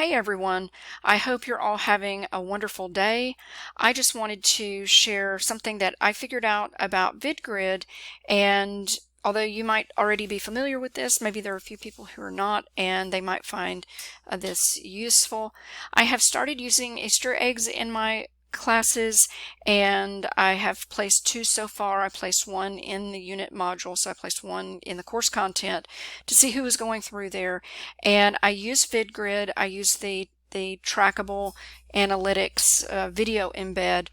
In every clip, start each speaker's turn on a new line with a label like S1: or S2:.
S1: Hey everyone, I hope you're all having a wonderful day. I just wanted to share something that I figured out about VidGrid, and although you might already be familiar with this, maybe there are a few people who are not, and they might find this useful. I have started using Easter eggs in my classes, and I have placed two so far. I placed one in the unit module, so I placed one in the course content to see who was going through there. And I use VidGrid. I use the trackable analytics video embed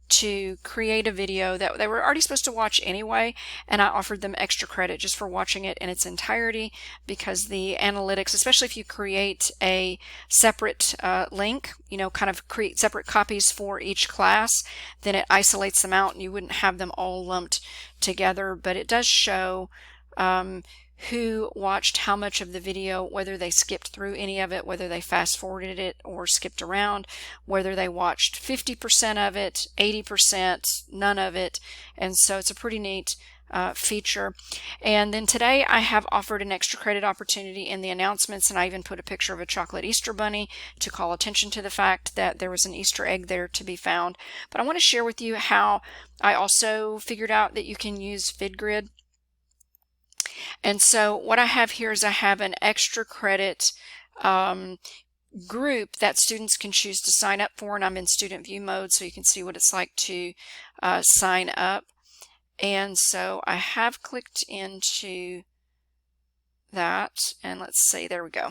S1: to create a video that they were already supposed to watch anyway, and I offered them extra credit just for watching it in its entirety, because the analytics, especially if you create a separate link, kind of create separate copies for each class, then it isolates them out and you wouldn't have them all lumped together. But it does show who watched how much of the video, whether they skipped through any of it, whether they fast forwarded it or skipped around, whether they watched 50% of it, 80%, none of it. And so it's a pretty neat feature. And then today I have offered an extra credit opportunity in the announcements, and I even put a picture of a chocolate Easter bunny to call attention to the fact that there was an Easter egg there to be found. But I want to share with you how I also figured out that you can use VidGrid. And so what I have here is I have an extra credit group that students can choose to sign up for, and I'm in student view mode so you can see what it's like to sign up. And so I have clicked into that, and let's see, there we go.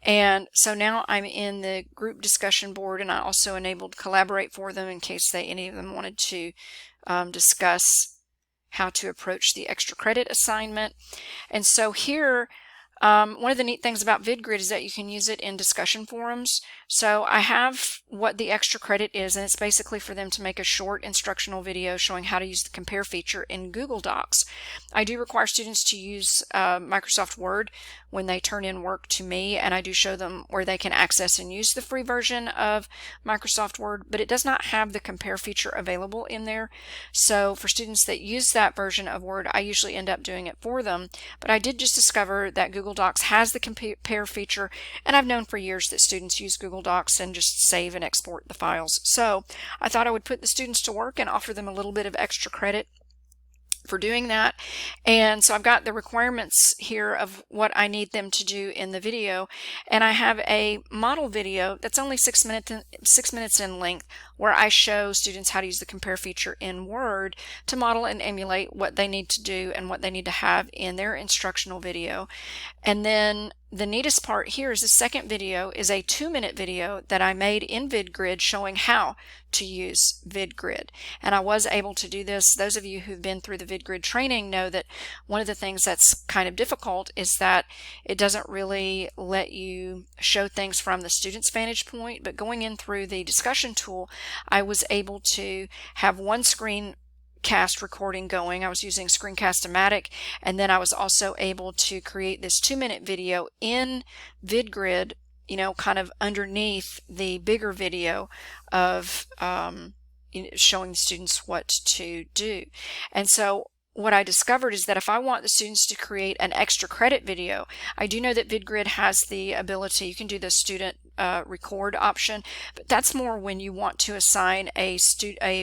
S1: And so now I'm in the group discussion board, and I also enabled Collaborate for them in case any of them wanted to discuss how to approach the extra credit assignment. And so here, one of the neat things about VidGrid is that you can use it in discussion forums. So I have what the extra credit is, and it's basically for them to make a short instructional video showing how to use the compare feature in Google Docs. I do require students to use Microsoft Word when they turn in work to me, and I do show them where they can access and use the free version of Microsoft Word, but it does not have the compare feature available in there. So for students that use that version of Word, I usually end up doing it for them. But I did just discover that Google Docs has the compare feature, and I've known for years that students use Google Docs and just save and export the files. So I thought I would put the students to work and offer them a little bit of extra credit for doing that. And so I've got the requirements here of what I need them to do in the video, and I have a model video that's only 6 minutes in length, where I show students how to use the compare feature in Word to model and emulate what they need to do and what they need to have in their instructional video. And then the neatest part here is the second video is a 2-minute video that I made in VidGrid showing how to use VidGrid. And I was able to do this. Those of you who've been through the VidGrid training know that one of the things that's kind of difficult is that it doesn't really let you show things from the student's vantage point. But going in through the discussion tool, I was able to have one screencast recording going. I was using Screencast-O-Matic, and then I was also able to create this 2-minute video in VidGrid, kind of underneath the bigger video of showing the students what to do. And so what I discovered is that if I want the students to create an extra credit video, I do know that VidGrid has the ability, you can do the student record option, but that's more when you want to assign a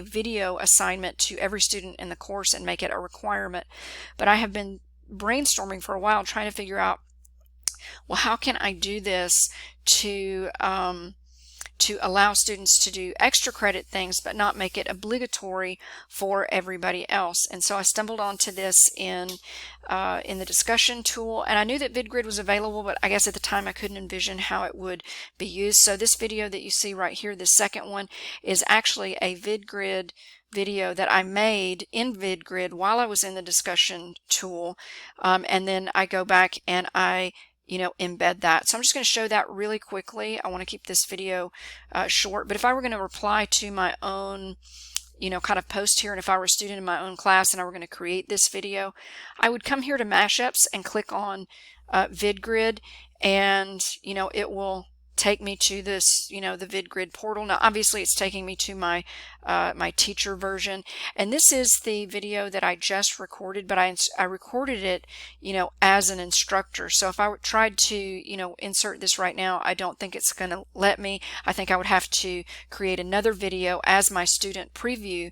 S1: video assignment to every student in the course and make it a requirement. But I have been brainstorming for a while trying to figure out, well, how can I do this to allow students to do extra credit things but not make it obligatory for everybody else. And so I stumbled onto this in the discussion tool, and I knew that VidGrid was available, but I guess at the time I couldn't envision how it would be used. So this video that you see right here, the second one, is actually a VidGrid video that I made in VidGrid while I was in the discussion tool, and then I go back and I embed that. So I'm just going to show that really quickly. I want to keep this video short, but if I were going to reply to my own kind of post here, and if I were a student in my own class and I were going to create this video, I would come here to Mashups and click on VidGrid, and it will take me to this, the VidGrid portal. Now, obviously, it's taking me to my my teacher version, and this is the video that I just recorded, but I recorded it, as an instructor. So if I tried to, insert this right now, I don't think it's going to let me. I think I would have to create another video as my student preview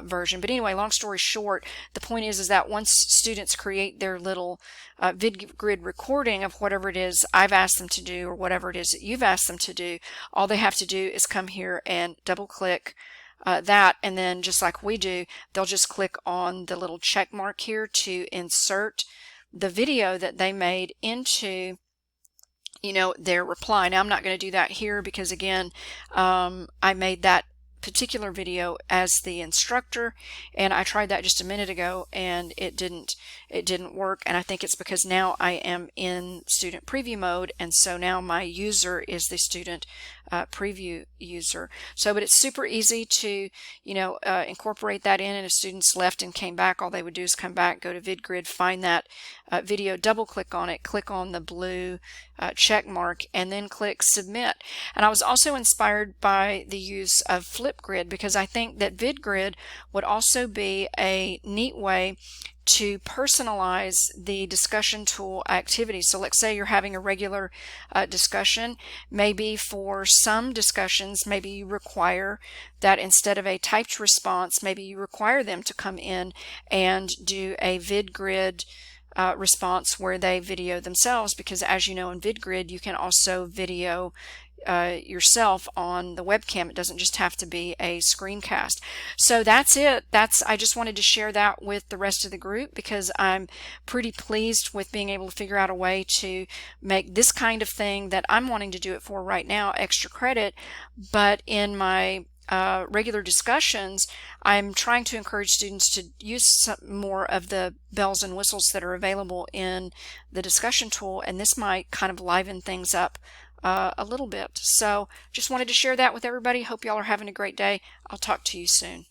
S1: version. But anyway, long story short, the point is that once students create their little VidGrid recording of whatever it is I've asked them to do, or whatever it is that you've asked them to do, all they have to do is come here and double click that, and then just like we do, they'll just click on the little check mark here to insert the video that they made into their reply. Now I'm not going to do that here because again, I made that particular video as the instructor, and I tried that just a minute ago and it didn't work, and I think it's because now I am in student preview mode, and so now my user is the student preview user. But it's super easy to incorporate that in, and if students left and came back, all they would do is come back, go to VidGrid, find that video, double click on it, click on the blue check mark, and then click submit. And I was also inspired by the use of Flipgrid, because I think that VidGrid would also be a neat way to personalize the discussion tool activity. So let's say you're having a regular discussion. Maybe for some discussions, maybe you require that instead of a typed response, maybe you require them to come in and do a VidGrid response where they video themselves, because as you know, in VidGrid you can also video yourself on the webcam. It doesn't just have to be a screencast. So that's it. I just wanted to share that with the rest of the group, because I'm pretty pleased with being able to figure out a way to make this kind of thing that I'm wanting to do it for right now extra credit, but in my regular discussions, I'm trying to encourage students to use some more of the bells and whistles that are available in the discussion tool, and this might kind of liven things up a little bit. So just wanted to share that with everybody. Hope y'all are having a great day. I'll talk to you soon.